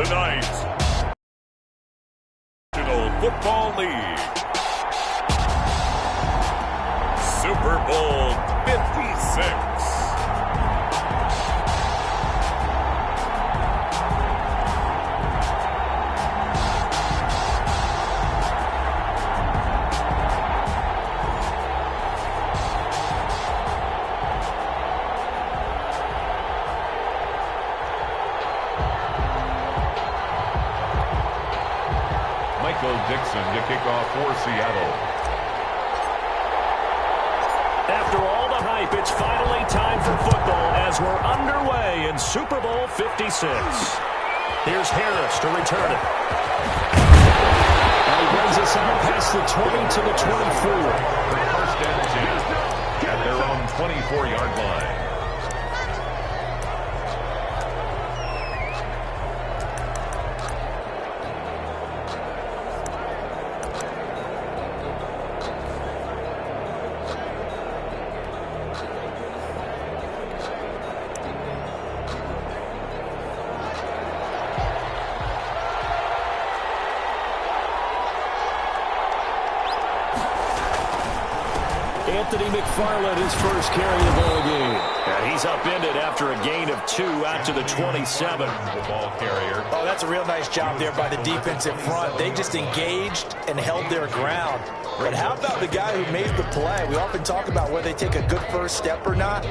Tonight, National Football League, Super Bowl 56. Dixon to kick off for Seattle. After all the hype, it's finally time for football as we're underway in Super Bowl 56. Here's Harris to return it. And he brings us out past the 20 to the 24. First and 10 at their own 24-yard line. McFarland, his first carry of the ball game. And he's upended after a gain of 2 out to the 27. The ball carrier. Oh, that's a real nice job there by the defensive front. They just engaged and held their ground. But how about the guy who made the play? We often talk about whether they take a good first step or not.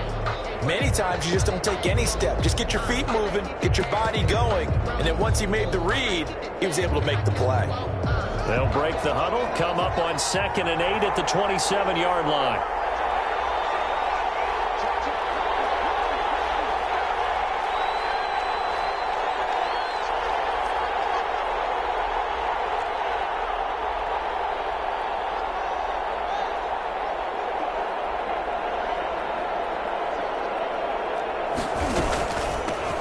Many times you just don't take any step. Just get your feet moving, get your body going. And then once he made the read, he was able to make the play. They'll break the huddle, come up on 2nd and 8 at the 27-yard line.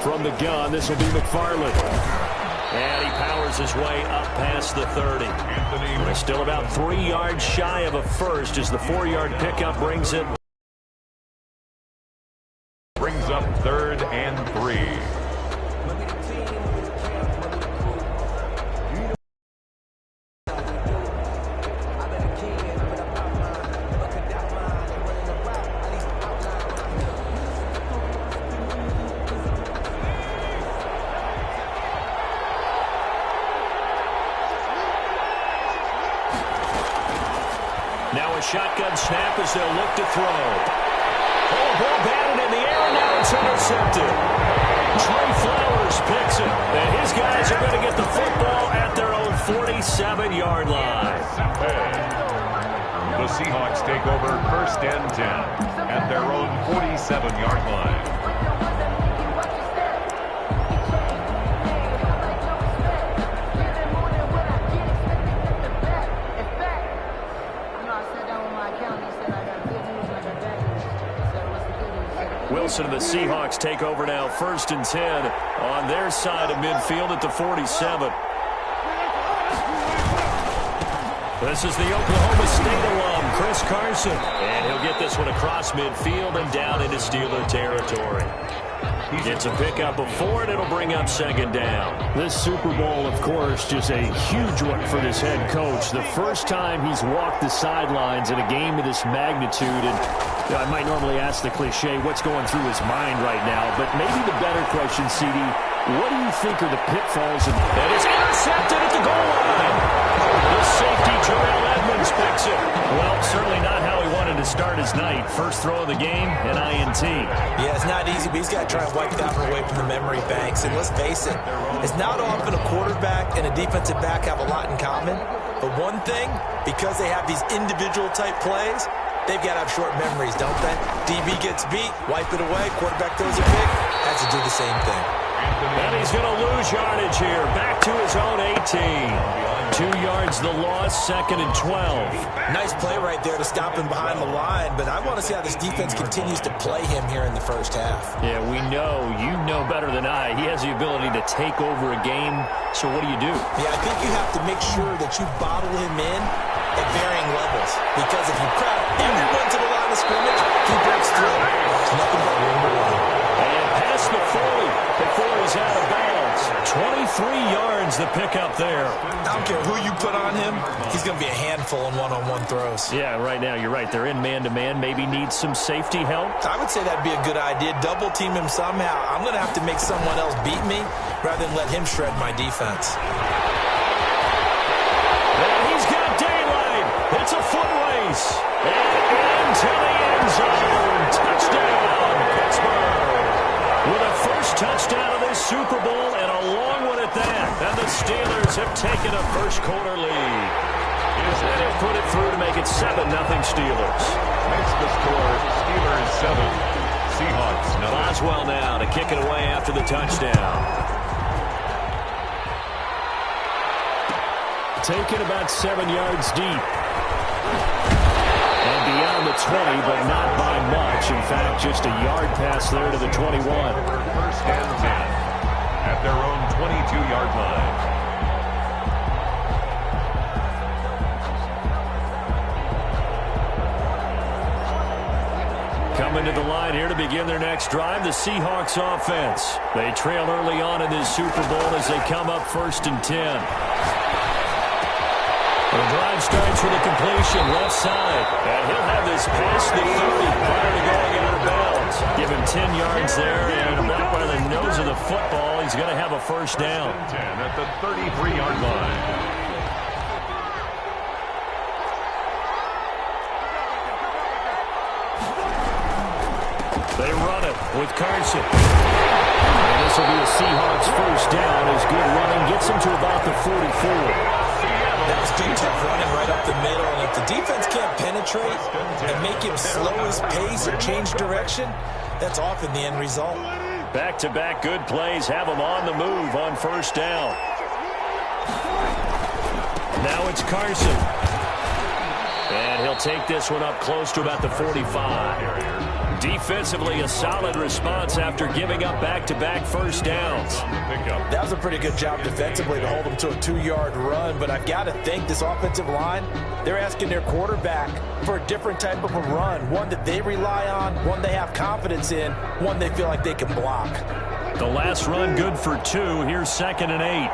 From the gun, this will be McFarland. And he powers his way up past the 30. We're still about 3 yards shy of a first as the 4-yard pickup brings up 3rd and 3. Shotgun snap as they'll look to throw. Oh, ball batted in the air, and now it's intercepted. Trey Flowers picks it, and his guys are going to get the football at their own 47-yard line. The Seahawks take over 1st and 10 at their own 47-yard line. Wilson and the Seahawks take over now 1st and 10 on their side of midfield at the 47. This is the Oklahoma State alum, Chris Carson. And he'll get this one across midfield and down into Steeler territory. It's a pickup of 4, and it'll bring up 2nd down. This Super Bowl, of course, just a huge one for this head coach. The first time he's walked the sidelines in a game of this magnitude. And I might normally ask the cliche, what's going through his mind right now? But maybe the better question, CD, what do you think are the pitfalls? That is intercepted at the goal line. The safety, Terrell Edmonds, picks it. Well, certainly not how he wanted to start his night. First throw of the game, an INT. Yeah, it's not easy, but he's got to try and wipe that one away from the memory banks. And let's face it, it's not often a quarterback and a defensive back have a lot in common. But one thing, because they have these individual type plays, they've got to have short memories, don't they? DB gets beat, wipe it away, quarterback throws a pick, has to do the same thing. And he's going to lose yardage here, back to his own 18. 2 yards the loss, 2nd and 12. Nice play right there to stop him behind the line, but I want to see how this defense continues to play him here in the first half. Yeah, we know, you know better than I, he has the ability to take over a game, so what do you do? Yeah, I think you have to make sure that you bottle him in at varying levels, because if you crowd everyone to the line of scrimmage, he breaks through. It's nothing but room to run. And past the 40 before he's out of bounds. 23 yards the pick up there. I don't care who you put on him. He's going to be a handful in one-on-one throws. Yeah, right now you're right. They're in man-to-man. Maybe need some safety help. I would say that'd be a good idea. Double team him somehow. I'm going to have to make someone else beat me rather than let him shred my defense. And he's got daylight. It's a foot race. And into the end zone. Touchdown, Pittsburgh. With a first touchdown of this Super Bowl and a long one at that. And the Steelers have taken a first quarter lead. And they've put it through to make it 7-0 Steelers. Makes the score Steelers 7, Seahawks 0. Boswell now to kick it away after the touchdown. Taken about 7 yards deep. And beyond the 20, but not by much. In fact, just a yard pass there to the 21. First and 10 at their own 22-yard line. Coming to the line here to begin their next drive, the Seahawks offense. They trail early on in this Super Bowl as they come up first and 10. The drive starts with a completion left side. And he'll have this past the 30 prior to going out of bounds. Give him 10 yards there and about by the nose of the football. He's going to have a first down. 10 at the 33-yard line. They run it with Carson. And this will be a Seahawks first down as good running gets him to about the 44. That was good tough running right up the middle. And if the defense can't penetrate and make him slow his pace or change direction, that's often the end result. Back-to-back good plays have him on the move on first down. Now it's Carson. And he'll take this one up close to about the 45. Defensively, a solid response after giving up back-to-back first downs. That was a pretty good job defensively to hold him to a 2-yard run, but I've got to think this offensive line, they're asking their quarterback for a different type of a run, one that they rely on, one they have confidence in, one they feel like they can block. The last run good for 2. Here's 2nd and 8.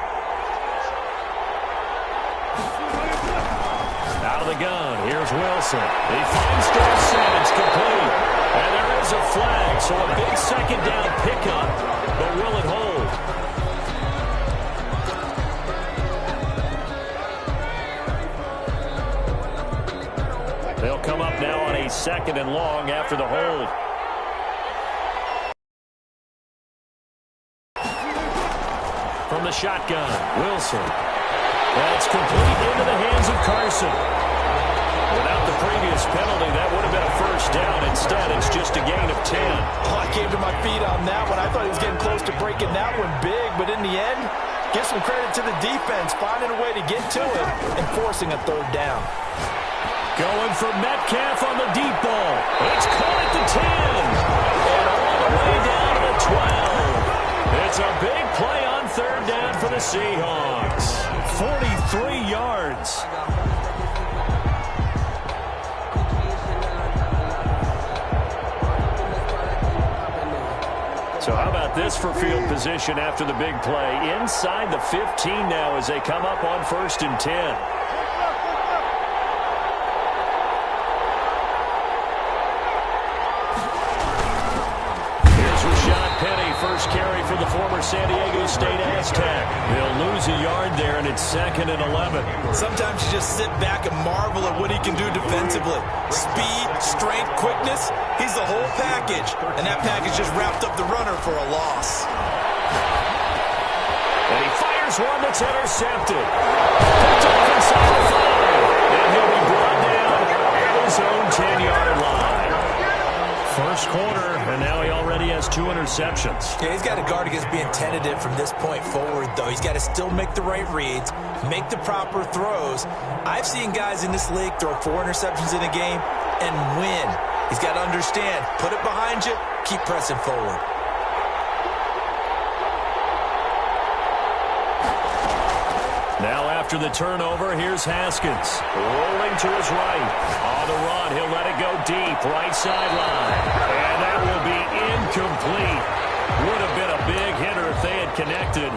Out of the gun, here's Wilson. He finds Dorsett, it's complete. And there is a flag, so a big second down pickup, but will it hold? They'll come up now on a 2nd and long after the hold. From the shotgun, Wilson. That's complete into the hands of Carson. Without the previous penalty, that would have been a first down. Instead, it's just a gain of 10. Oh, I came to my feet on that one. I thought he was getting close to breaking that one big, but in the end, give some credit to the defense, finding a way to get to it and forcing a 3rd down. Going for Metcalf on the deep ball. It's caught at the 10. And all the way down to the 12. It's a big play on 3rd down for the Seahawks. 43 yards. So how about this for field position after the big play? Inside the 15 now as they come up on 1st and 10. First carry for the former San Diego State Aztec. They'll lose a yard there, and it's 2nd and 11. Sometimes you just sit back and marvel at what he can do defensively. Speed, strength, quickness, he's the whole package. And that package just wrapped up the runner for a loss. And he fires one that's intercepted. Picked off inside the 5. And he'll be brought down at his own 10-yard line. First quarter, and now he already has 2 interceptions. Yeah, he's got to guard against being tentative from this point forward, though. He's got to still make the right reads, make the proper throws. I've seen guys in this league throw 4 interceptions in a game and win. He's got to understand, put it behind you, keep pressing forward. Now after the turnover, here's Haskins. Rolling to his right. On the run, he'll let it go deep, right sideline. And that will be incomplete. Would have been a big hitter if they had get connected.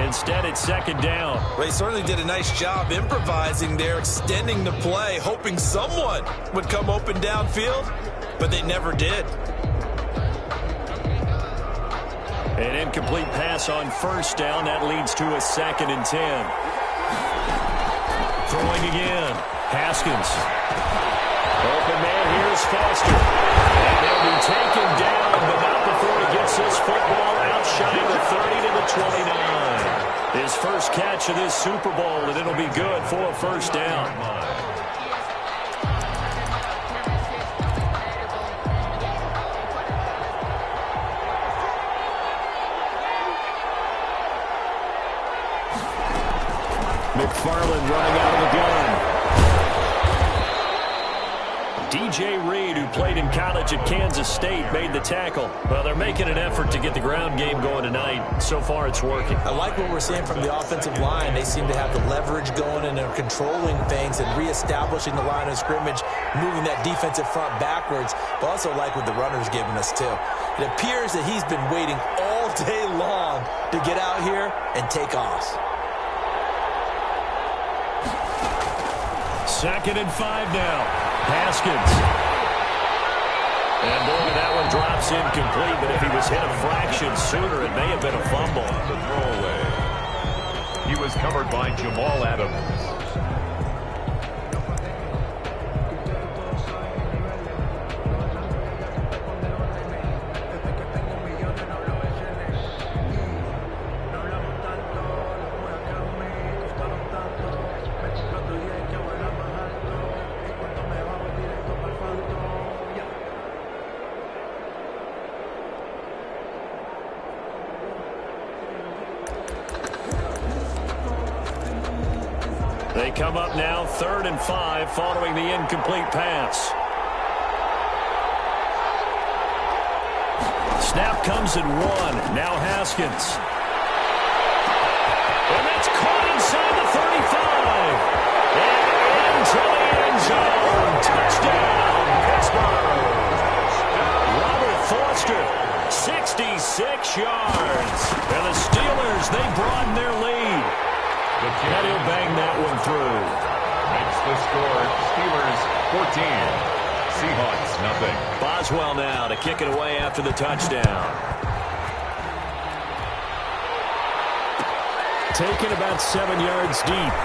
Instead, it's second down. Well, he certainly did a nice job improvising there, extending the play, hoping someone would come open downfield, but they never did. An incomplete pass on first down. That leads to a 2nd and 10. Throwing again. Haskins. Open man, here's Foster. And he'll be taken down, but not before he gets this football out shy of the 30 to the 29. His first catch of this Super Bowl, and it'll be good for a first down. McFarland running out of the gun. DJ Reed, who played in college at Kansas State, made the tackle. Well, they're making an effort to get the ground game going tonight. So far, it's working. I like what we're seeing from the offensive line. They seem to have the leverage going, and they're controlling things and reestablishing the line of scrimmage, moving that defensive front backwards. But also like what the runner's giving us, too. It appears that he's been waiting all day long to get out here and take off. 2nd and 5 now. Haskins. And boy, that one drops incomplete, but if he was hit a fraction sooner, it may have been a fumble. The throwaway. He was covered by Jamal Adams. They come up now 3rd and 5 following the incomplete pass. Snap comes at 1. Now Haskins. And that's caught inside the 35. And into the end zone. Touchdown, Pittsburgh. Robert Foster, 66 yards. And the Steelers, they broaden their lead. And he'll bang that one through. Makes the score. Steelers 14. Seahawks nothing. Boswell now to kick it away after the touchdown. Taken about 7 yards deep.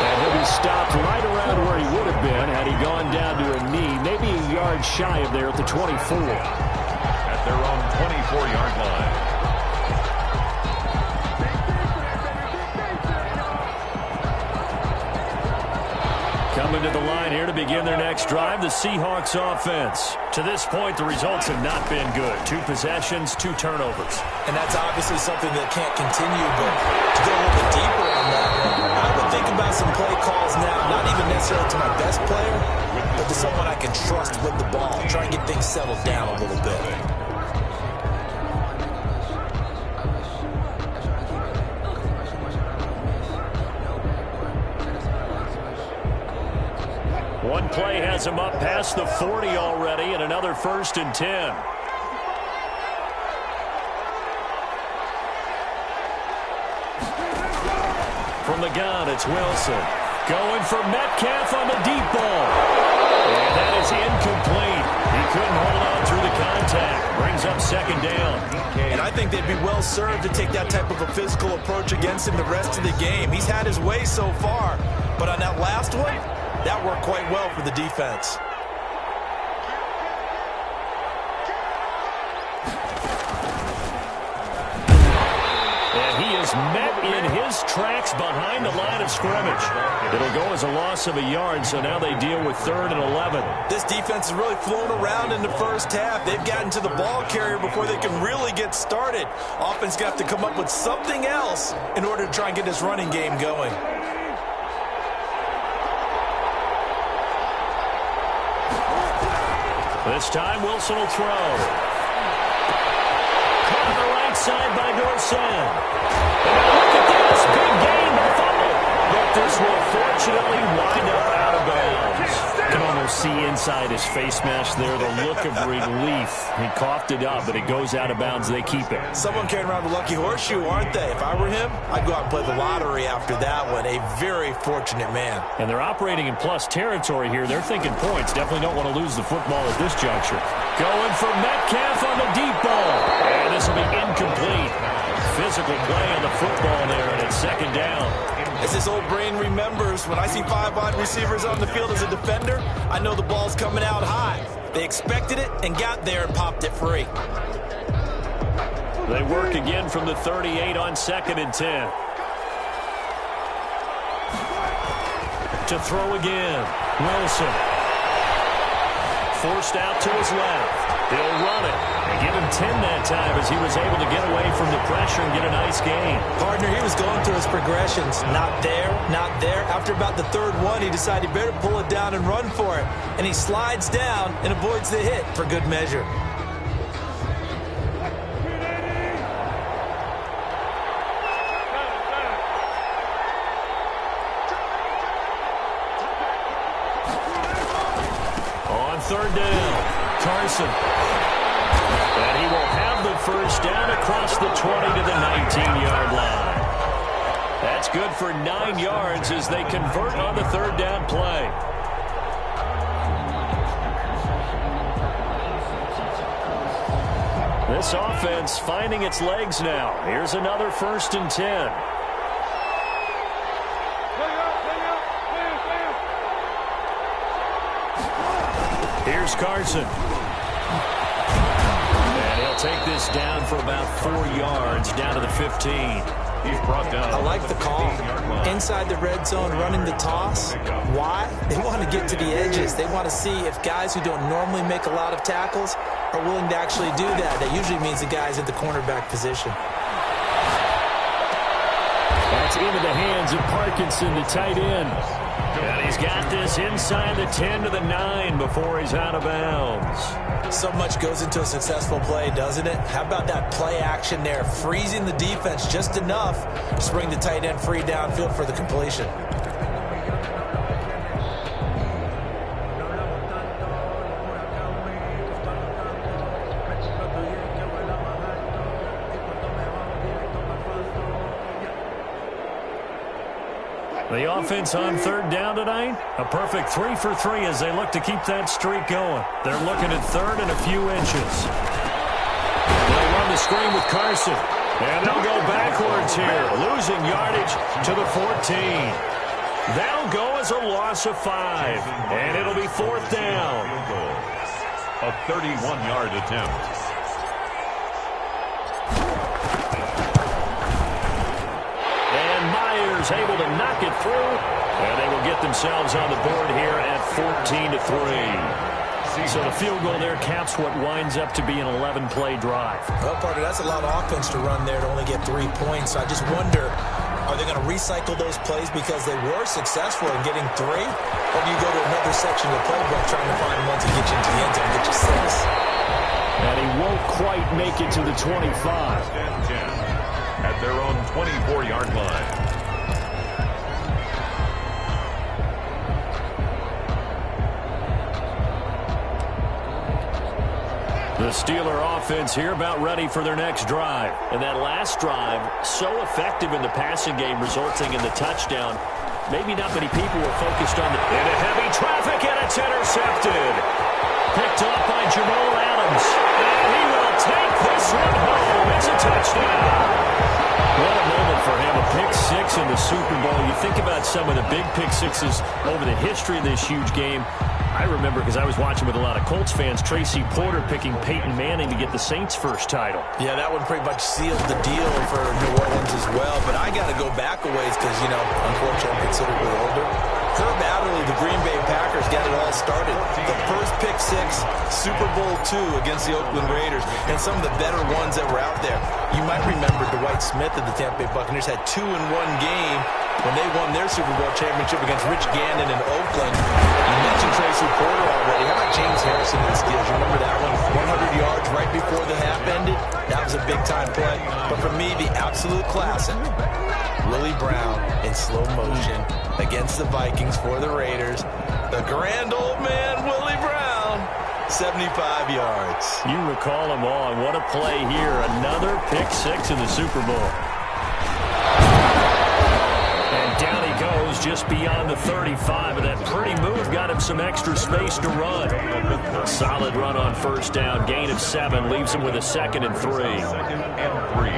And he'll be stopped right around where he would have been had he gone down to a knee, maybe a yard shy of there at the 24. At their own 24-yard line. Coming to the line here to begin their next drive, the Seahawks offense. To this point, the results have not been good. 2 possessions, 2 turnovers. And that's obviously something that can't continue, but to go a little bit deeper on that one, I would think about some play calls now, not even necessarily to my best player, but to someone I can trust with the ball. Try and get things settled down a little bit. One play has him up past the 40 already, and another 1st and 10. From the gun, it's Wilson. Going for Metcalf on the deep ball. And that is incomplete. He couldn't hold on through the contact. Brings up 2nd down. And I think they'd be well served to take that type of a physical approach against him the rest of the game. He's had his way so far, but on that last one, that worked quite well for the defense. And he is met in his tracks behind the line of scrimmage. It'll go as a loss of a yard, so now they deal with 3rd and 11. This defense is really flown around in the first half. They've gotten to the ball carrier before they can really get started. Offense got to come up with something else in order to try and get this running game going. This time, Wilson will throw. Caught on the right side by Dorsett. And look at this. Big gain, but fumble. The this will fortunately wind up out of bounds. You can almost see inside his face mask there the look of relief. He coughed it up, but it goes out of bounds. They keep it. Someone carrying around the lucky horseshoe, aren't they? If I were him, I'd go out and play the lottery after that one. A very fortunate man. And they're operating in plus territory here. They're thinking points. Definitely don't want to lose the football at this juncture. Going for Metcalf on the deep ball. And this will be incomplete. Physical play on the football there, and it's second down. As this old brain remembers, when I see 5 wide receivers on the field as a defender, I know the ball's coming out high. They expected it and got there and popped it free. They work again from the 38 on 2nd and 10. To throw again. Wilson. Forced out to his left. He'll run it. And give him 10 that time as he was able to get away from the pressure and get a nice gain. Partner, he was going through his progressions. Not there, not there. After about the third one, he decided he better pull it down and run for it. And he slides down and avoids the hit for good measure. On third down, Carson. And he will have the first down across the 20 to the 19-yard line. That's good for 9 yards as they convert on the third down play. This offense finding its legs now. Here's another 1st and 10. Here's Carson. And he'll take this down for about 4 yards, down to the 15. He's brought down. I like the call. Inside the red zone, running the toss. Why? They want to get to the edges. They want to see if guys who don't normally make a lot of tackles are willing to actually do that. That usually means the guys at the cornerback position. That's into the hands of Parkinson, the tight end. And he's got this inside the 10 to the 9 before he's out of bounds. So much goes into a successful play, doesn't it? How about that play action there? Freezing the defense just enough to bring the tight end free downfield for the completion. The offense on third down tonight, a perfect 3 for 3 as they look to keep that streak going. They're looking at third and a few inches. They'll run the screen with Carson. And they'll go backwards here, losing yardage to the 14. That'll go as a loss of 5. And it'll be 4th down. A 31-yard attempt. Able to knock it through, and they will get themselves on the board here at 14 to 3. So the field goal there caps what winds up to be an 11-play drive. Well, partner, that's a lot of offense to run there to only get 3 points. So I just wonder, are they going to recycle those plays because they were successful in getting 3? Or do you go to another section of the playbook trying to find ones that get you into the end zone and get you 6? And he won't quite make it to the 25. At their own 24-yard line. The Steeler offense here about ready for their next drive. And that last drive, so effective in the passing game, resulting in the touchdown. Maybe not many people were focused on it. Into heavy traffic, and it's intercepted. Picked up by Jamal Adams. And he will take this one home. It's a touchdown. What a moment for him, a pick 6 in the Super Bowl. You think about some of the big pick 6s over the history of this huge game. I remember, because I was watching with a lot of Colts fans, Tracy Porter picking Peyton Manning to get the Saints' first title. Yeah, that one pretty much sealed the deal for New Orleans as well. But I got to go back a ways because, you know, unfortunately I'm considerably older. Herb Adderley, the Green Bay Packers, got it all started. The first pick 6, Super Bowl II against the Oakland Raiders, and some of the better ones that were out there. You might remember Dwight Smith of the Tampa Bay Buccaneers had 2 in one game when they won their Super Bowl championship against Rich Gannon in Oakland. You mentioned Tracy Porter already. How about James Harrison in the Steelers? You remember that one? 100 yards right before the half ended? That was was a big-time play. But for me, the absolute classic, Willie Brown in slow motion against the Vikings for the Raiders. The grand old man, Willie Brown, 75 yards. You recall him on. What a play here. Another pick six in the Super Bowl. And down he goes just beyond the 35. And that pretty move got him some extra space to run. A solid run on first down. Gain of 7 leaves him with a 2nd and 3. 2nd and 3.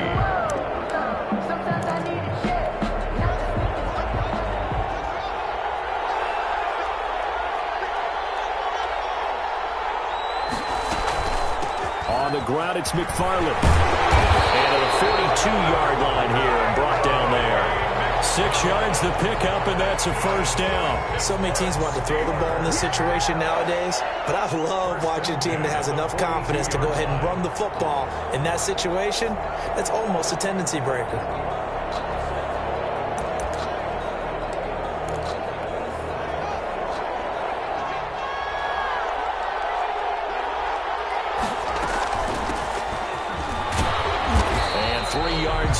On the ground, it's McFarland. And at the 42-yard line here and brought down there. 6 yards the pickup, and that's a first down. So many teams want to throw the ball in this situation nowadays, but I love watching a team that has enough confidence to go ahead and run the football. In that situation, that's almost a tendency breaker.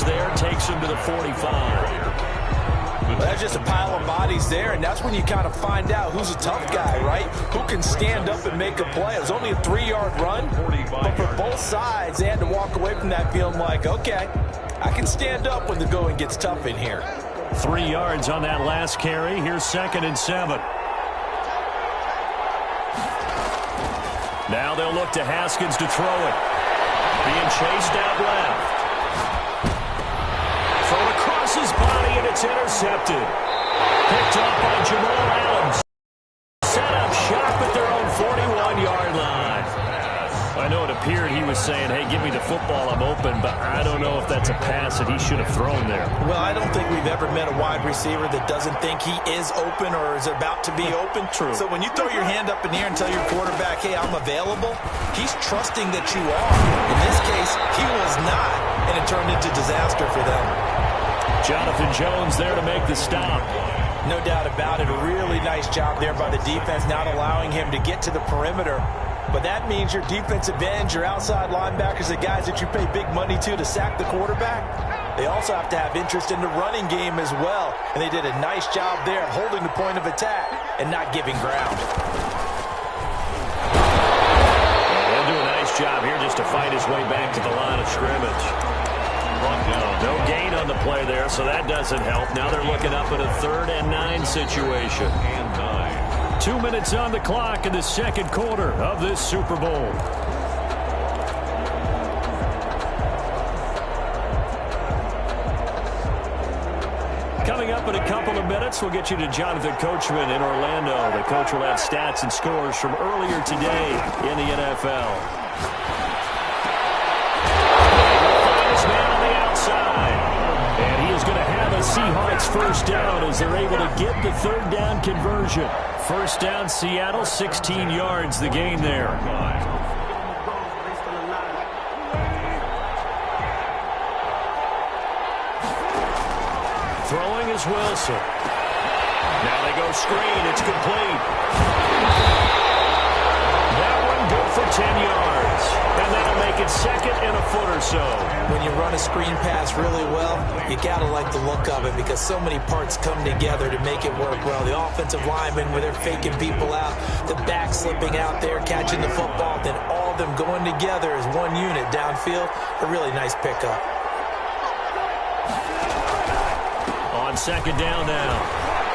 There takes him to the 45. Well, that's just a pile of bodies there, and that's when you kind of find out who's a tough guy, right? Who can stand up and make a play. It was only a 3-yard run, but for both sides, they had to walk away from that feeling like, okay, I can stand up when the going gets tough in here. 3 yards on that last carry. Here's 2nd and 7. Now they'll look to Haskins to throw it. Being chased out left. Thrown across his body, and it's intercepted. Picked up by Jamal Adams. Set up shop at their own 41-yard line. I know it appeared he was saying, hey, give me the football, I'm open, but I don't know if that's a pass that he should have thrown there. Well, I don't think we've ever met a wide receiver that doesn't think he is open or is about to be open. True. So when you throw your hand up in the air and tell your quarterback, hey, I'm available, he's trusting that you are. In this case, he was not, and it turned into disaster for them. Jonathan Jones there to make the stop. No doubt about it. A really nice job there by the defense, not allowing him to get to the perimeter. But that means your defensive ends, your outside linebackers, the guys that you pay big money to sack the quarterback, they also have to have interest in the running game as well. And they did a nice job there holding the point of attack and not giving ground. They'll do a nice job here just to fight his way back to the line of scrimmage. No gain on the play there, so that doesn't help. Now they're looking up at a 3rd and 9 situation. 2 minutes on the clock in the second quarter of this Super Bowl. Coming up in a couple of minutes, we'll get you to Jonathan Coachman in Orlando. The coach will have stats and scores from earlier today in the NFL. And he is going to have a Seahawks first down as they're able to get the 3rd down conversion. First down, Seattle, 16 yards, the gain there. Throwing is Wilson. Now they go screen. It's complete. That one good for 10 yards. And that'll make it 2nd and a foot or so. When you run a screen pass really well, you got to like the look of it because so many parts come together to make it work well. The offensive linemen, where they're faking people out, the back slipping out there, catching the football, then all of them going together as one unit downfield. A really nice pickup. On 2nd down now,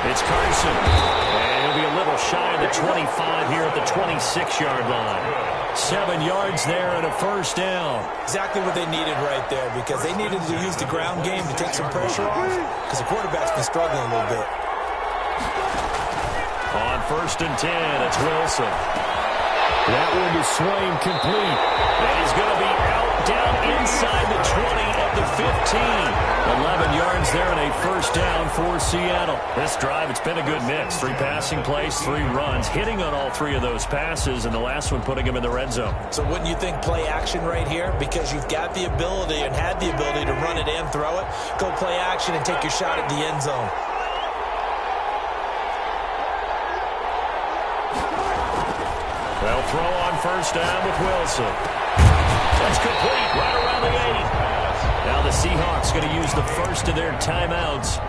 it's Carson. And he'll be a little shy of the 25 here at the 26-yard line. 7 yards there and a first down. Exactly what they needed right there because they needed to use the ground game to take some pressure off because the quarterback's been struggling a little bit. On 1st and 10, it's Wilson. That one is swing complete. And he's going to be out down inside the 20 at the 15. 11 yards there and a first down for Seattle. This drive, it's been a good mix. 3 passing plays, 3 runs, hitting on all 3 of those passes, and the last one putting him in the red zone. So wouldn't you think play action right here? Because you've got the ability and had the ability to run it and throw it. Go play action and take your shot at the end zone. They'll throw on first down with Wilson. That's complete right around the 80. going to use the first of their timeouts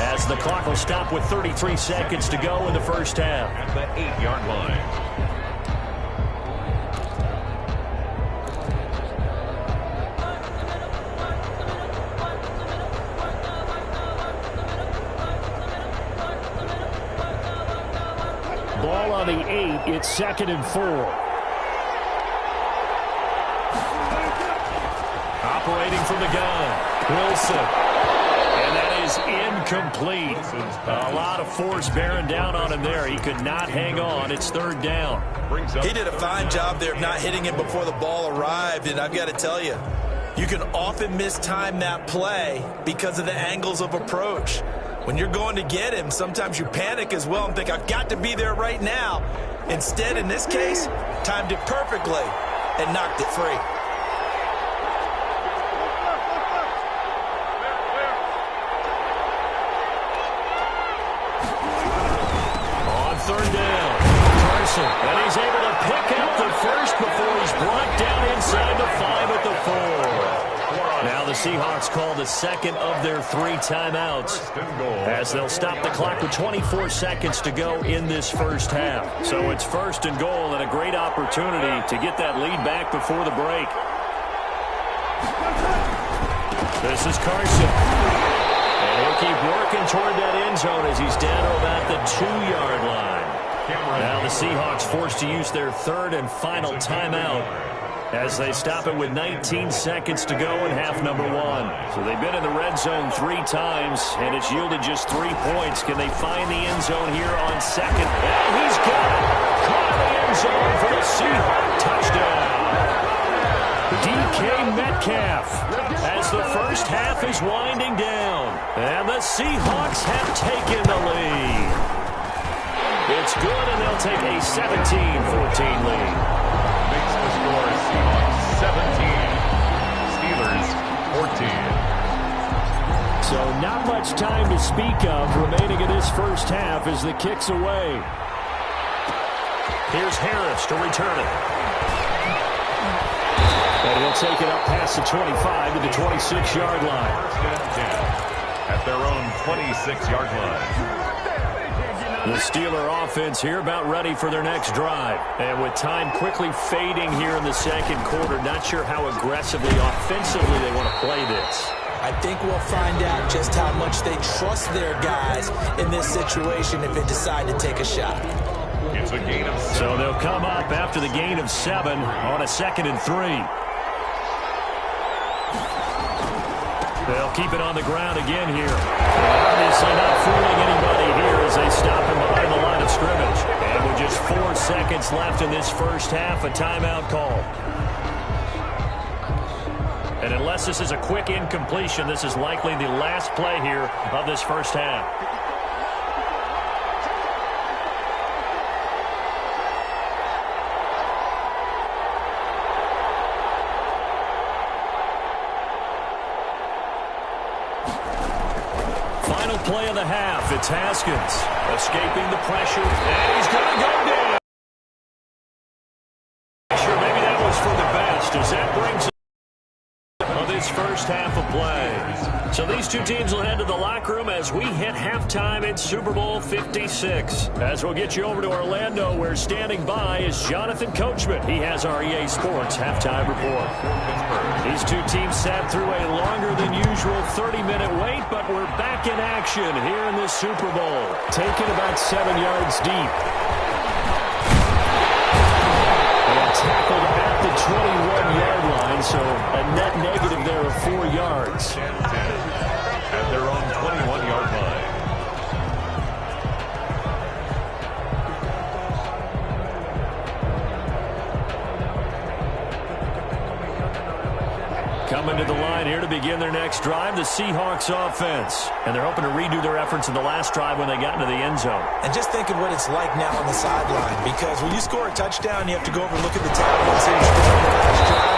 as the clock will stop with 33 seconds to go in the first half. At the 8-yard line. Ball on the 8. It's 2nd and 4. Operating from the gun, Wilson. And that is incomplete. A lot of force bearing down on him there. He could not hang on. It's 3rd down. He did a fine job there of not hitting it before the ball arrived. And I've got to tell you, you can often mistime that play because of the angles of approach. When you're going to get him, sometimes you panic as well and think, I've got to be there right now. Instead, in this case, timed it perfectly and knocked it free. On 3rd down, Carson, and he's able to pick up the first before he's brought down inside the 5 at the 4. Now the Seahawks call the second of their 3 timeouts as they'll stop the clock with 24 seconds to go in this first half. So it's 1st and goal and a great opportunity to get that lead back before the break. This is Carson. And he'll keep working toward that end zone as he's down to about the 2-yard line. Now the Seahawks forced to use their 3rd and final timeout as they stop it with 19 seconds to go in half number 1. So they've been in the red zone 3 times, and it's yielded just 3 points. Can they find the end zone here on 2nd? And he's got it. Caught in the end zone for the Seahawks touchdown. DK Metcalf as the first half is winding down, and the Seahawks have taken the lead. It's good, and they'll take a 17-14 lead. Makes the score Seahawks 17, Steelers 14. So not much time to speak of remaining in this first half as the kick's away. Here's Harris to return it. And he'll take it up past the 25 to the 26-yard line. 1st and 10 at their own 26-yard line. The Steeler offense here about ready for their next drive. And with time quickly fading here in the second quarter, not sure how aggressively, offensively they want to play this. I think we'll find out just how much they trust their guys in this situation if they decide to take a shot. It's a gain of 7. So they'll come up after the gain of 7 on a 2nd and 3. They'll keep it on the ground again here. Obviously not fooling anybody here as they stop him behind the line of scrimmage. And with just 4 seconds left in this first half, a timeout call. And unless this is a quick incompletion, this is likely the last play here of this first half. Final play of the half. It's Haskins escaping the pressure, and he's going to go down. Sure, maybe that was for the best as that brings up this first half of play. So these two teams will head to the locker room as we hit halftime in Super Bowl 56. As we'll get you over to Orlando, where standing by is Jonathan Coachman. He has our EA Sports halftime report. These two teams sat through a longer than usual 30-minute wait, but we're back in action here in this Super Bowl. Taken about 7 yards deep. And tackled at the 21-yard line, so a net negative there of 4 yards. At their own 21-yard line. Coming to the line here to begin their next drive, the Seahawks offense. And they're hoping to redo their efforts in the last drive when they got into the end zone. And just think of what it's like now on the sideline, because when you score a touchdown, you have to go over and look at the tablet and see who's scored on the last drive.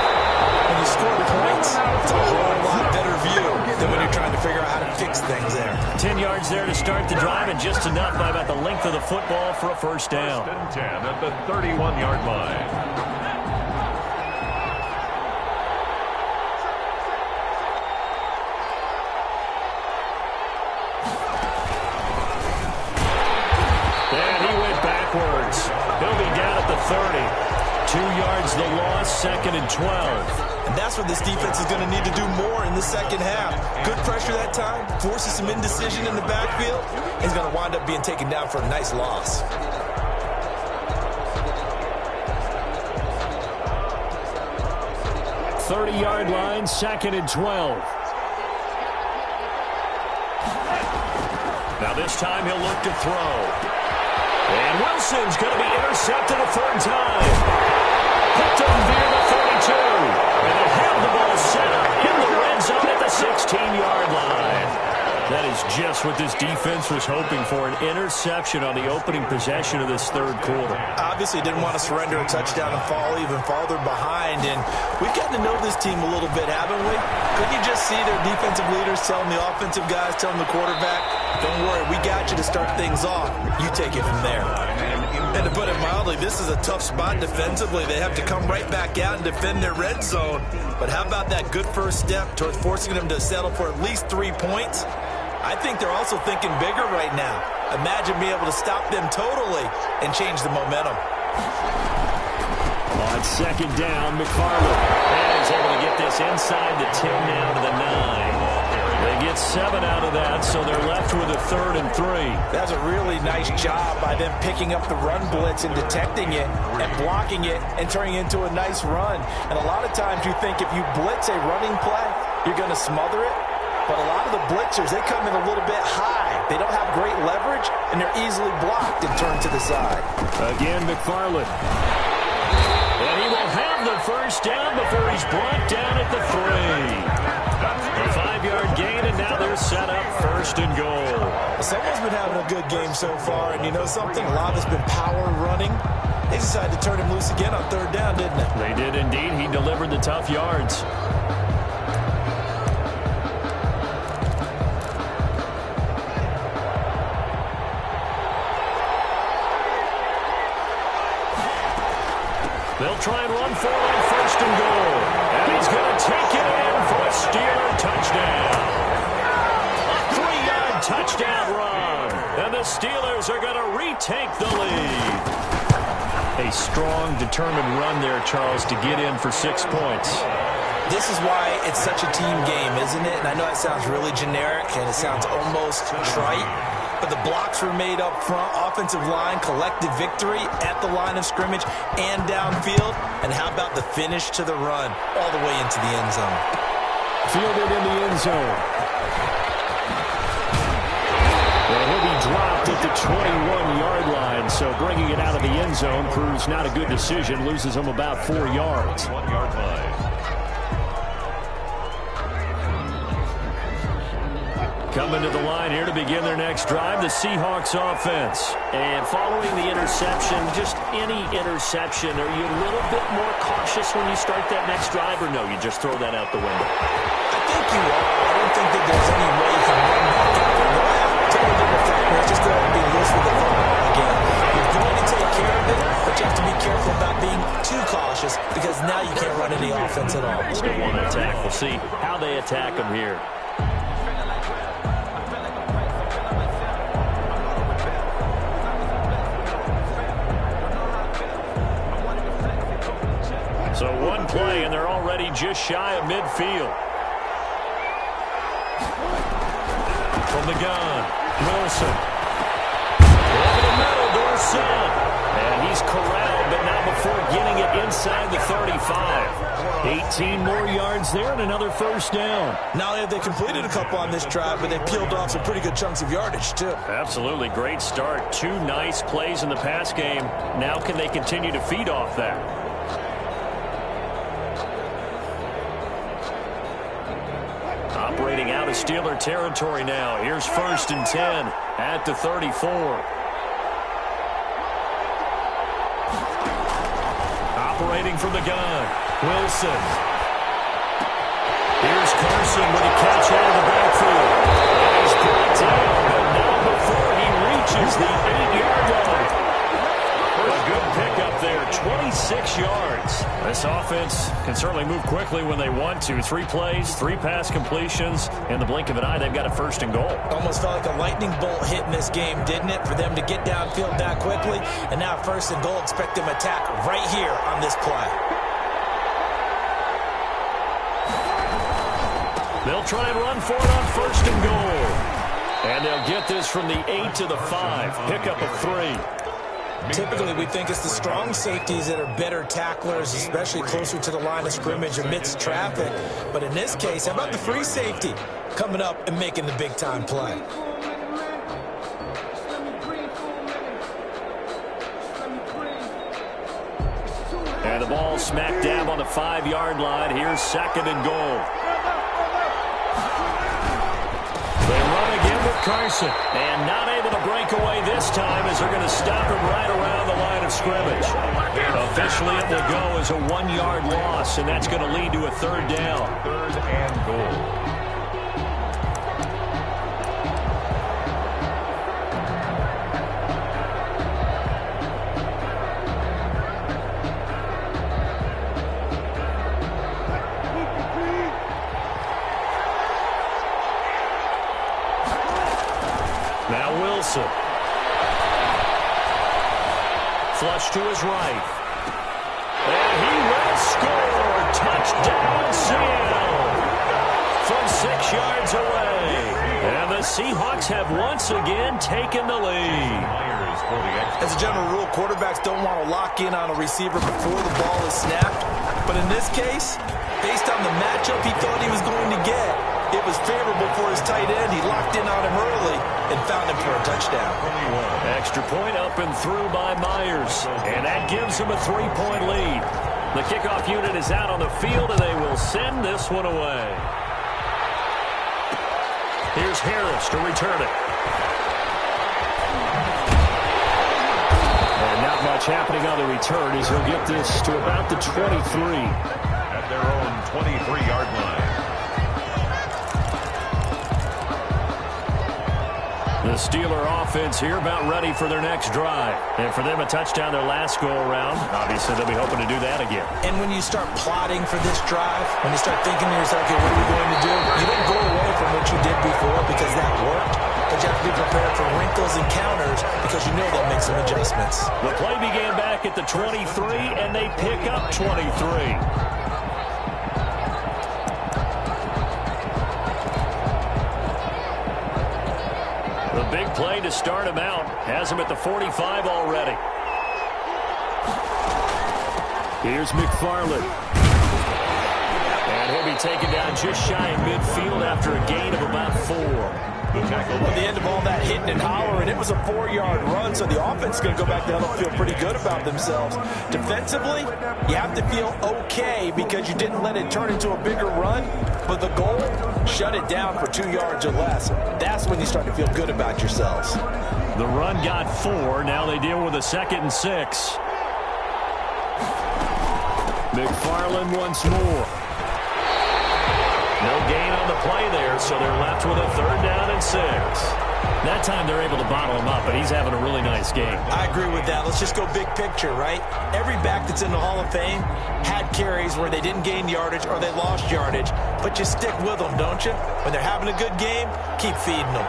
When you score points, it's a whole lot better view than when you're trying to figure out how to fix things there. 10 yards there to start the drive, and just enough by about the length of the football for a first down. 1st and 10 at the 31-yard line. 30. 2 yards the loss, 2nd and 12. And that's what this defense is going to need to do more in the second half. Good pressure that time, forces some indecision in the backfield. He's going to wind up being taken down for a nice loss. Yard line, 2nd and 12. Now this time he'll look to throw. And Wilson's going to be intercepted a third time. Picked up near the 32. And they have the ball set up in the red zone at the 16-yard line. That is just what this defense was hoping for, an interception on the opening possession of this third quarter. Obviously didn't want to surrender a touchdown and fall even farther behind. And we've gotten to know this team a little bit, haven't we? Couldn't you just see their defensive leaders telling the offensive guys, telling the quarterback, don't worry, we got you to start things off. You take it from there. And to put it mildly, this is a tough spot defensively. They have to come right back out and defend their red zone. But how about that good first step towards forcing them to settle for at least 3 points? I think they're also thinking bigger right now. Imagine being able to stop them totally and change the momentum. On 2nd down, McFarland. And he's able to get this inside the 10 now to the 9. They get 7 out of that, so they're left with a 3rd and 3. That's a really nice job by them picking up the run blitz and detecting it and blocking it and turning it into a nice run. And a lot of times you think if you blitz a running play, you're going to smother it. But a lot of the blitzers, they come in a little bit high. They don't have great leverage, and they're easily blocked and turned to the side. Again, McFarland. And he will have the first down before he's brought down at the 3. A 5-yard gain, and now they're set up 1st and goal. Someone's been having a good game so far, and you know something? A lot of it's been power running. They decided to turn him loose again on 3rd down, didn't they? They did indeed. He delivered the tough yards. They'll try and run for it on 1st and goal. And he's going to take it in for a Steeler touchdown. A 3-yard touchdown run. And the Steelers are going to retake the lead. A strong, determined run there, Charles, to get in for 6 points. This is why it's such a team game, isn't it? And I know it sounds really generic and it sounds almost trite. But the blocks were made up front, offensive line, collective victory at the line of scrimmage and downfield. And how about the finish to the run all the way into the end zone? Fielded in the end zone. Well, he'll be dropped at the 21-yard line, so bringing it out of the end zone proves not a good decision, loses him about 4 yards. 1-yard line. Coming to the line here to begin their next drive, the Seahawks offense. And following the interception, just any interception, are you a little bit more cautious when you start that next drive, or no, you just throw that out the window? I think you are. I don't think that there's any way you can run back out and go out. Totally different factor. It's just going to be loose with the football again. You're going to take care of it, but you have to be careful about being too cautious because now you can't run any offense at all. Still want to attack. We'll see how they attack them here. So one play, and they're already just shy of midfield. From the gun, Wilson. Over the middle, Dorsett. And he's corralled, but now before getting it inside the 35. 18 more yards there and another first down. Not only have they completed a couple on this drive, but they peeled off some pretty good chunks of yardage, too. Absolutely. Great start. 2 nice plays in the pass game. Now can they continue to feed off that? Operating out of Steeler territory now. Here's 1st and 10 at the 34. Operating from the gun, Wilson. Here's Carson with a catch out of the backfield. And he's brought down, but not before he reaches the 8-yard line. good pickup there, 26 yards. This offense can certainly move quickly when they want to. 3 plays, 3 pass completions. In the blink of an eye, they've got a first and goal. Almost felt like a lightning bolt hit in this game, didn't it? For them to get downfield that quickly. And now first and goal, expect them to attack right here on this play. They'll try and run for it on first and goal. And they'll get this from the 8 to the 5. Pickup of 3. Typically, we think it's the strong safeties that are better tacklers, especially closer to the line of scrimmage amidst traffic. But in this case, how about the free safety coming up and making the big-time play? And the ball smack dab on the 5-yard line. Here's second and goal. They run again with Carson. And not able to break away this time as they're going to stop him right around the line of scrimmage. Officially, it will go as a 1-yard loss, and that's going to lead to a third down. Third and goal. Flush to his right. And he will score. Touchdown, Seattle. From 6 yards away. And the Seahawks have once again taken the lead. As a general rule, quarterbacks don't want to lock in on a receiver before the ball is snapped. But in this case, based on the matchup he thought he was going to get, it was favorable for his tight end. He locked in on him early and found him for a touchdown. Extra point up and through by Myers. And that gives him a 3-point lead. The kickoff unit is out on the field, and they will send this one away. Here's Harris to return it. And not much happening on the return as he'll get this to about the 23. At their own 23-yard line. The Steeler offense here about ready for their next drive. And for them, a touchdown their last go-around. Obviously, they'll be hoping to do that again. And when you start plotting for this drive, when you start thinking to yourself, okay, what are we going to do? You don't go away from what you did before because that worked. But you have to be prepared for wrinkles and counters because you know they'll make some adjustments. The play began back at the 23, and they pick up 23. Big play to start him out. Has him at the 45 already. Here's McFarland. And he'll be taken down just shy of midfield after a gain of about 4. At the end of all that hitting and hollering, it was a 4-yard run, so the offense is going to go back down and feel pretty good about themselves. Defensively, you have to feel okay because you didn't let it turn into a bigger run, but the goal, shut it down for 2 yards or less. That's when you start to feel good about yourselves. The run got 4. Now they deal with a 2nd and 6. McFarland once more. No gain on the play there, so they're left with a 3rd down and 6. That time they're able to bottle him up, but he's having a really nice game. I agree with that. Let's just go big picture, right? Every back that's in the Hall of Fame had carries where they didn't gain yardage or they lost yardage, but you stick with them, don't you? When they're having a good game, keep feeding them.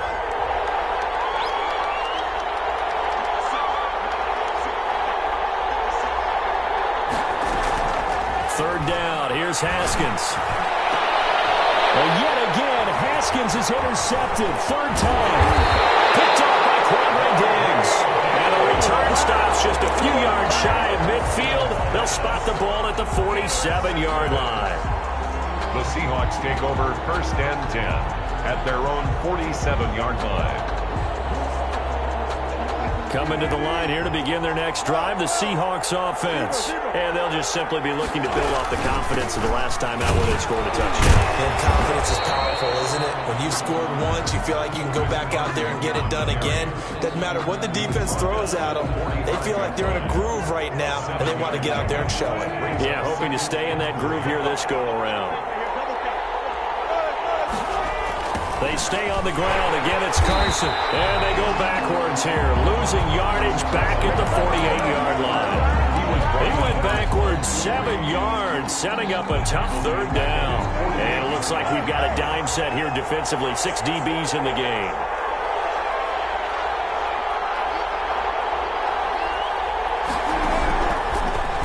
Third down. Here's Haskins. Well, yet again, Haskins is intercepted. 3rd time. Picked off by Quandre Diggs. And the return stops just a few yards shy of midfield. They'll spot the ball at the 47-yard line. The Seahawks take over 1st and 10 at their own 47-yard line. Coming to the line here to begin their next drive, the Seahawks offense. And they'll just simply be looking to build off the confidence of the last time out where they scored a touchdown. And confidence is powerful, isn't it? When you've scored once, you feel like you can go back out there and get it done again. Doesn't matter what the defense throws at them. They feel like they're in a groove right now, and they want to get out there and show it. Yeah, hoping to stay in that groove here this go-around. They stay on the ground. Again, it's Carson. And they go backwards here, losing yardage back at the 48-yard line. He went backwards 7 yards, setting up a tough third down. And it looks like we've got a dime set here defensively. 6 DBs in the game.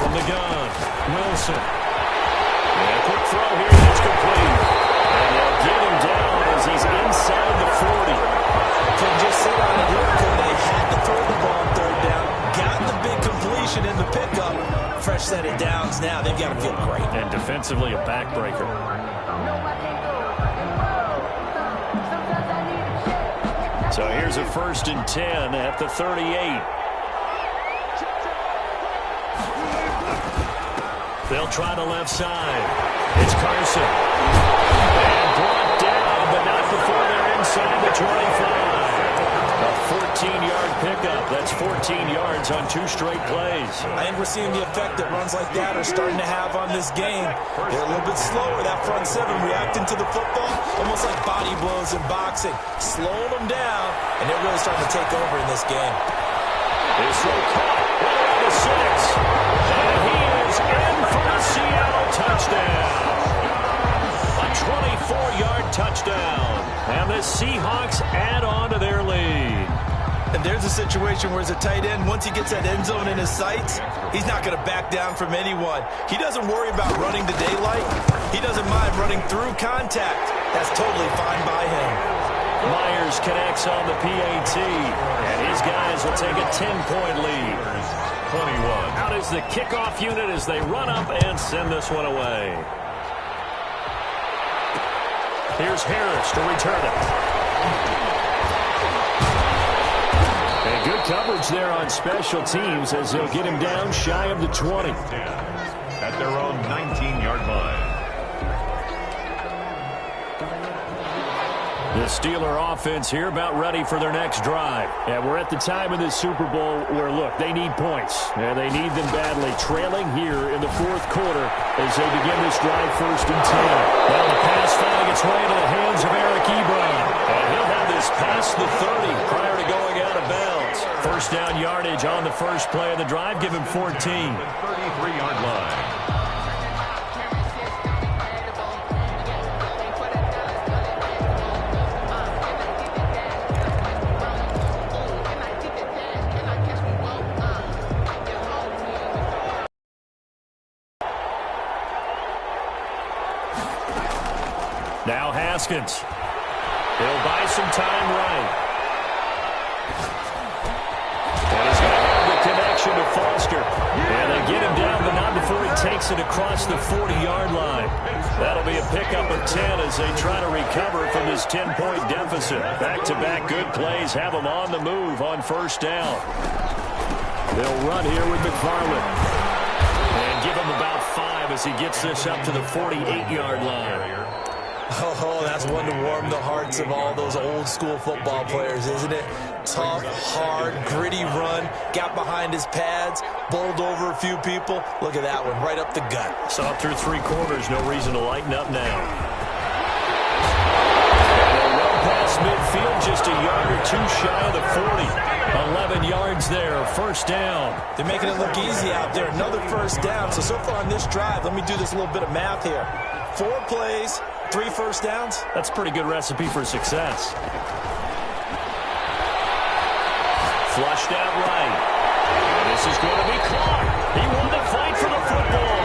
From the gun, Wilson. And a quick throw here that's complete. And they'll get him down as he's inside the 40. Can just sit on it here because they had to throw the ball on third down. Got the big completion in the pickup. Fresh set of downs now. They've got to feel great. And defensively a backbreaker. So here's a 1st and 10 at the 38. They'll try the left side. It's Carson. And brought down, but not before they're inside the 25. A 14-yard pickup. That's 14 yards on 2 straight plays. I think we're seeing the effect that runs like that are starting to have on this game. They're a little bit slower. That front 7 reacting to the football, almost like body blows in boxing. Slowing them down, and they're really starting to take over in this game. This throw caught. Around the 6. And he is in for a Seattle touchdown. A 24-yard touchdown. And the Seahawks add on to their lead. And there's a situation where as a tight end, once he gets that end zone in his sights, he's not going to back down from anyone. He doesn't worry about running the daylight. He doesn't mind running through contact. That's totally fine by him. Myers connects on the PAT, and his guys will take a 10-point lead. 21. Out is the kickoff unit as they run up and send this one away. Here's Harris to return it. And good coverage there on special teams as they'll get him down shy of the 20. At their own 19-yard line. The Steeler offense here about ready for their next drive. And we're at the time of this Super Bowl where, look, they need points. And they need them badly. Trailing here in the 4th quarter as they begin this drive 1st and 10. Now the pass finding its way into the hands of Eric Ebron. And he'll have this past the 30 prior to going out of bounds. 1st down yardage on the first play of the drive. Give him 14. 33-yard line. Now Haskins. He'll buy some time right. And he's going to have the connection to Foster. And they get him down, but not before he takes it across the 40-yard line. That'll be a pickup of 10 as they try to recover from this 10-point deficit. Back-to-back good plays have them on the move on 1st down. They'll run here with McFarland. And give him about 5 as he gets this up to the 48-yard line. Oh, that's one to warm the hearts of all those old-school football players, isn't it? Tough, hard, gritty run, got behind his pads, bowled over a few people. Look at that one, right up the gut. Saw through 3 quarters, no reason to lighten up now. Run past midfield, just a yard or 2 shy of the 40. 11 yards there, 1st down. They're making it look easy out there. Another 1st down. So far on this drive, let me do this little bit of math here. 4 plays, 3 1st downs. That's a pretty good recipe for success. Flushed out right. And this is going to be caught. He won the fight for the football.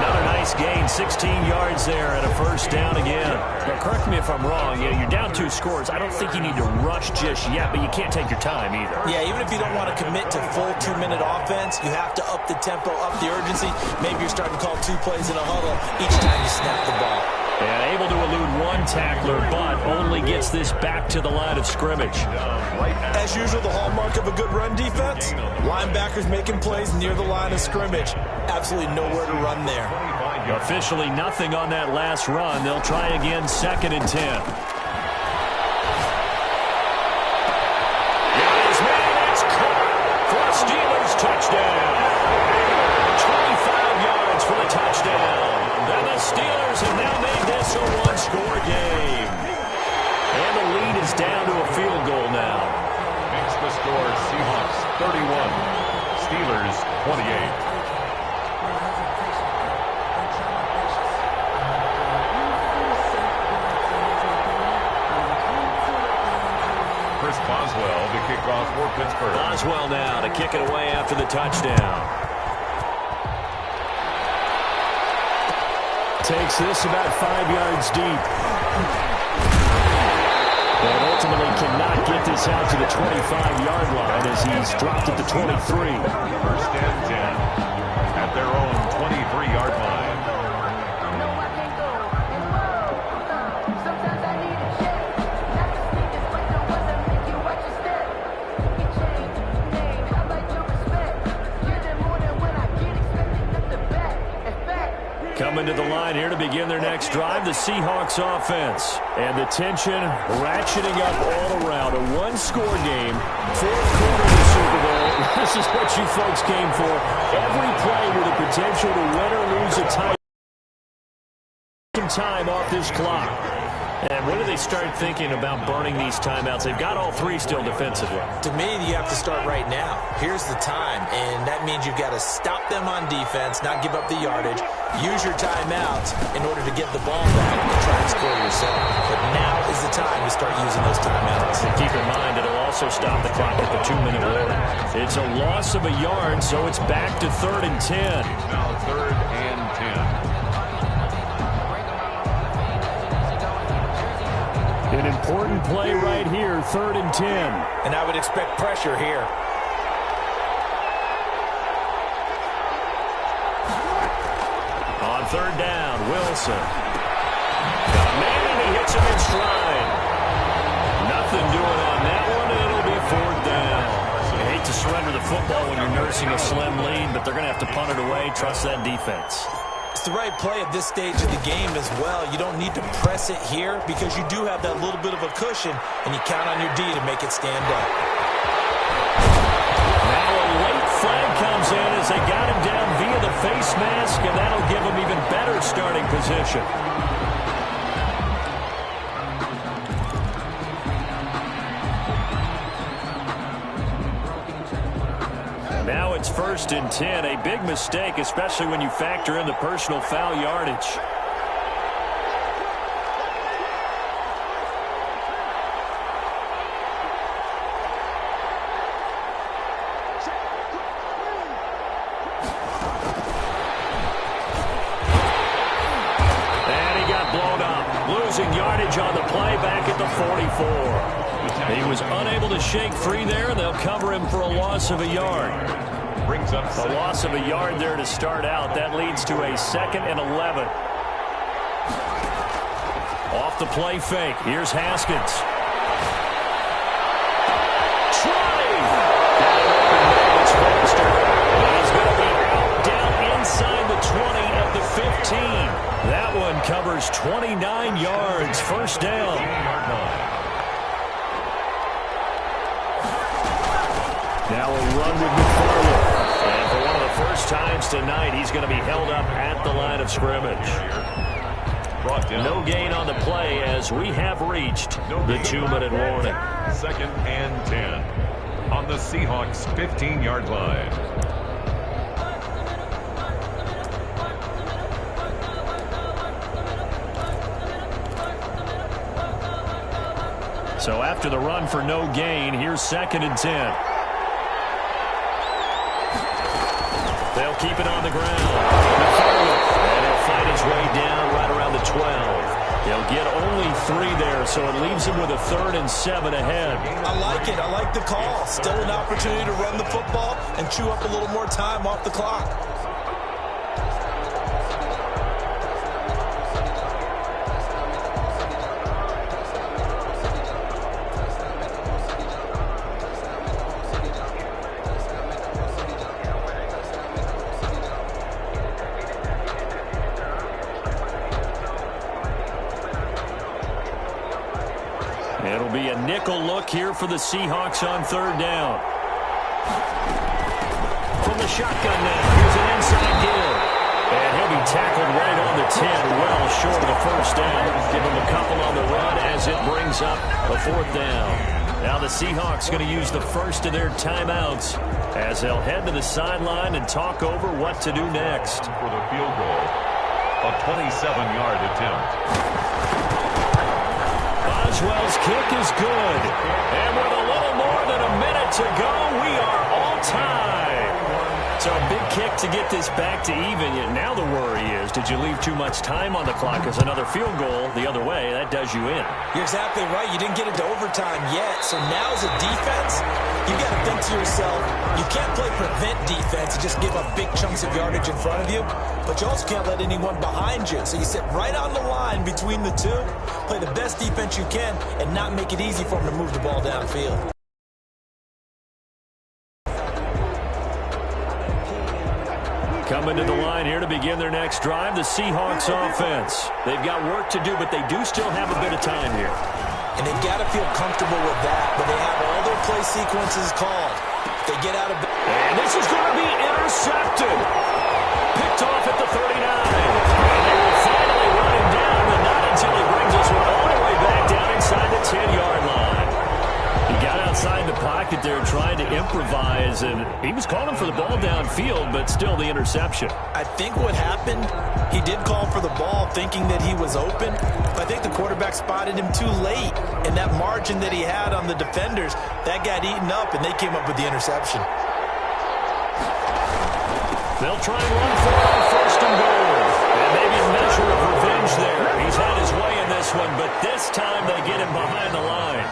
Another nice gain, 16 yards there and a 1st down again. Now, correct me if I'm wrong. You're down 2 scores. I don't think you need to rush just yet, but you can't take your time either. Yeah, even if you don't want to commit to full 2-minute offense, you have to up the tempo, up the urgency. Maybe you're starting to call 2 plays in a huddle each time you snap the ball. And able to elude 1 tackler, but only gets this back to the line of scrimmage. As usual, the hallmark of a good run defense, linebackers making plays near the line of scrimmage. Absolutely nowhere to run there. Officially nothing on that last run. They'll try again, 2nd and 10. His man, it's caught for a Steelers touchdown. 25 yards for the touchdown. And the Steelers have now made this a 1-score game. is down to a field goal now. Makes the score Seahawks 31, Steelers 28. Boswell to kick off for Pittsburgh. Boswell now to kick it away after the touchdown. Takes this about 5 yards deep. But ultimately cannot get this out to the 25-yard line as he's dropped at the 23. First and 10 at their own 23-yard line. Coming to the line here to begin their next drive, the Seahawks offense. And the tension ratcheting up all around. A one-score game, fourth quarter of the Super Bowl. This is what you folks came for. Every play with the potential to win or lose a tie. Time off this clock. And when do they start thinking about burning these timeouts? They've got all three still defensively. To me, you have to start right now. Here's the time, and that means you've got to stop them on defense, not give up the yardage, use your timeouts in order to get the ball back and try and score yourself. But now is the time to start using those timeouts. And keep in mind, it'll also stop the clock at the 2-minute warning. It's a loss of a yard, so it's back to 3rd and 10. Now 3rd and 10. An important play right here, 3rd and 10. And I would expect pressure here. On 3rd down, Wilson. Got a man, and he hits him in stride. Nothing doing on that one, and it'll be 4th down. You hate to surrender the football when you're nursing a slim lead, but they're going to have to punt it away. Trust that defense. It's the right play at this stage of the game as well. You don't need to press it here because you do have that little bit of a cushion, and you count on your D to make it stand up. Now a late flag comes in as they got him down via the face mask, and that'll give him even better starting position. Now it's 1st and 10. A big mistake, especially when you factor in the personal foul yardage. And he got blown up. Losing yardage on the play back at the 44. He was unable to shake free there, and they'll cover him for a loss of a yard. Brings up a loss of a yard there to start out. That leads to a 2nd and 11. Off the play fake. Here's Haskins. Trying. It's faster. And he's going to be out down inside the 20 at the 15. That one covers 29 yards. 1st down. Now a run with McFarland. And for one of the first times tonight, he's going to be held up at the line of scrimmage. No gain on the play as we have reached the 2-minute warning. 2nd and 10 on the Seahawks 15-yard line. So after the run for no gain, here's 2nd and 10. They'll keep it on the ground. And he'll fight his way down right around the 12. He'll get only 3 there, so it leaves him with a 3rd and 7 ahead. I like it. I like the call. Still an opportunity to run the football and chew up a little more time off the clock. It'll be a nickel look here for the Seahawks on 3rd down. From the shotgun now, here's an inside give. And he'll be tackled right on the 10, well short of the 1st down. Give him a couple on the run as as it brings up a 4th down. Now the Seahawks going to use the first of their timeouts as they'll head to the sideline and talk over what to do next. For the field goal, a 27-yard attempt. Boswell's kick is good. And with a little more than a minute to go, we are all tied. So a big kick to get this back to even. Yet now the worry is, did you leave too much time on the clock? As another field goal the other way, that does you in. You're exactly right. You didn't get into overtime yet. So now as a defense, you got to think to yourself, you can't play prevent defense and just give up big chunks of yardage in front of you. But you also can't let anyone behind you. So you sit right on the line between the two, play the best defense you can, and not make it easy for them to move the ball downfield. Coming to the line here to begin their next drive, the Seahawks offense. They've got work to do, but they do still have a bit of time here. And they've got to feel comfortable with that, but they have all their play sequences called. They get out of... And this is going to be intercepted. Picked off at the 39. And they will finally run him down, but not until he brings us all the way back down inside the 10-yard line. He got outside the pocket there trying to improvise, and he was calling for the ball downfield, but still the interception. I think what happened, he did call for the ball thinking that he was open, but I think the quarterback spotted him too late, and that margin that he had on the defenders, that got eaten up, and they came up with the interception. They'll try and run for it on 1st and goal. And maybe a measure of revenge there. He's had his way in this one, but this time they get him behind the line.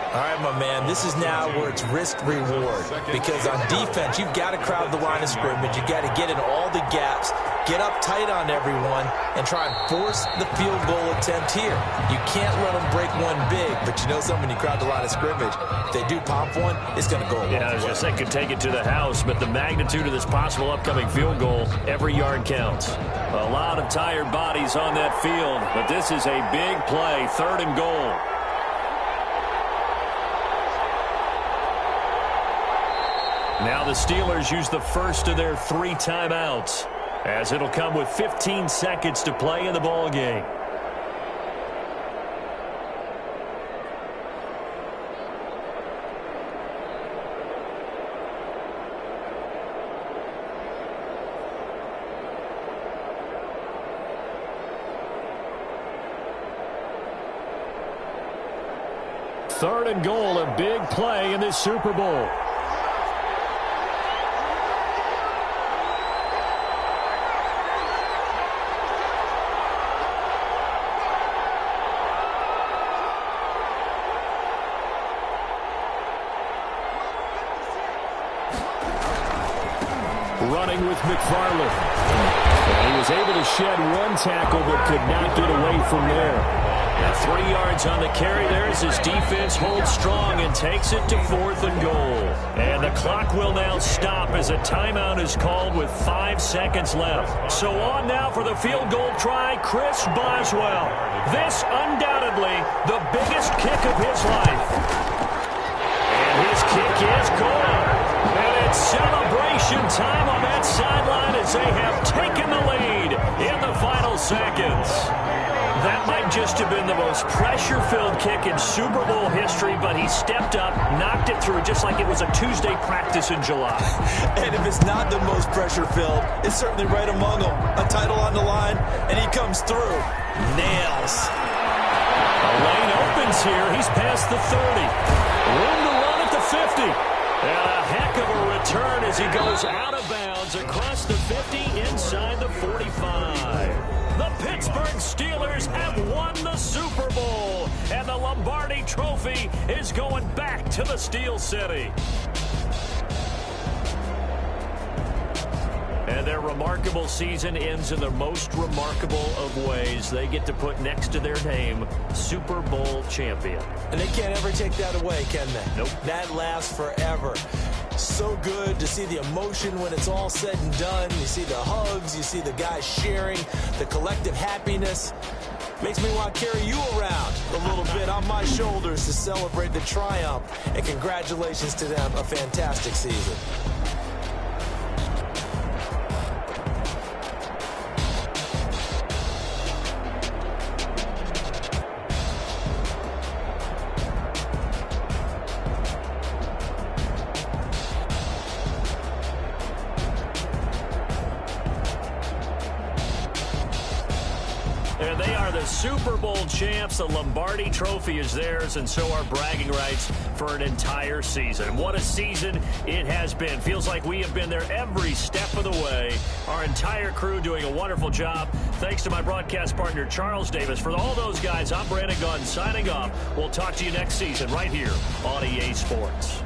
All right, my man, this is now where it's risk-reward. Because on defense, you've got to crowd the line of scrimmage. You've got to get in all the gaps, get up tight on everyone, and try and force the field goal attempt here. You can't let them break one big, but you know something, when you crowd the line of scrimmage, if they do pop one, it's going to go a long way. Yeah, I was going to say, could take it to the house, but the magnitude of this possible upcoming field goal, every yard counts. A lot of tired bodies on that field, but this is a big play, 3rd and goal. Now the Steelers use the first of their 3 timeouts, as it'll come with 15 seconds to play in the ball game. Third and goal, a big play in this Super Bowl. Running with McFarland. And he was able to shed one tackle but could not get away from there. Now 3 yards on the carry there as his defense holds strong and takes it to 4th and goal. And the clock will now stop as a timeout is called with 5 seconds left. So on now for the field goal try, Chris Boswell. This undoubtedly the biggest kick of his life. And his kick is good. And it's celebration time on that sideline as they have taken the lead in the final seconds. That might just have been the most pressure-filled kick in Super Bowl history, but he stepped up, knocked it through just like it was a Tuesday practice in July. And if it's not the most pressure-filled, it's certainly right among them. A title on the line, and he comes through. Nails. A lane opens here. He's past the 30. Room to run at the 50. And a heck of a return as he goes out of bounds across the 50 inside the 45. The Pittsburgh Steelers have won the Super Bowl, and the Lombardi Trophy is going back to the Steel City. And their remarkable season ends in the most remarkable of ways. They get to put next to their name, Super Bowl champion. And they can't ever take that away, can they? Nope. That lasts forever. So good to see the emotion when it's all said and done. You see the hugs, you see the guys sharing, the collective happiness. Makes me want to carry you around a little bit on my shoulders to celebrate the triumph. And congratulations to them, a fantastic season. Super Bowl champs. The Lombardi Trophy is theirs, and so are bragging rights for an entire season. What a season it has been. Feels like we have been there every step of the way. Our entire crew doing a wonderful job. Thanks to my broadcast partner, Charles Davis. For all those guys, I'm Brandon Gaudin signing off. We'll talk to you next season right here on EA Sports.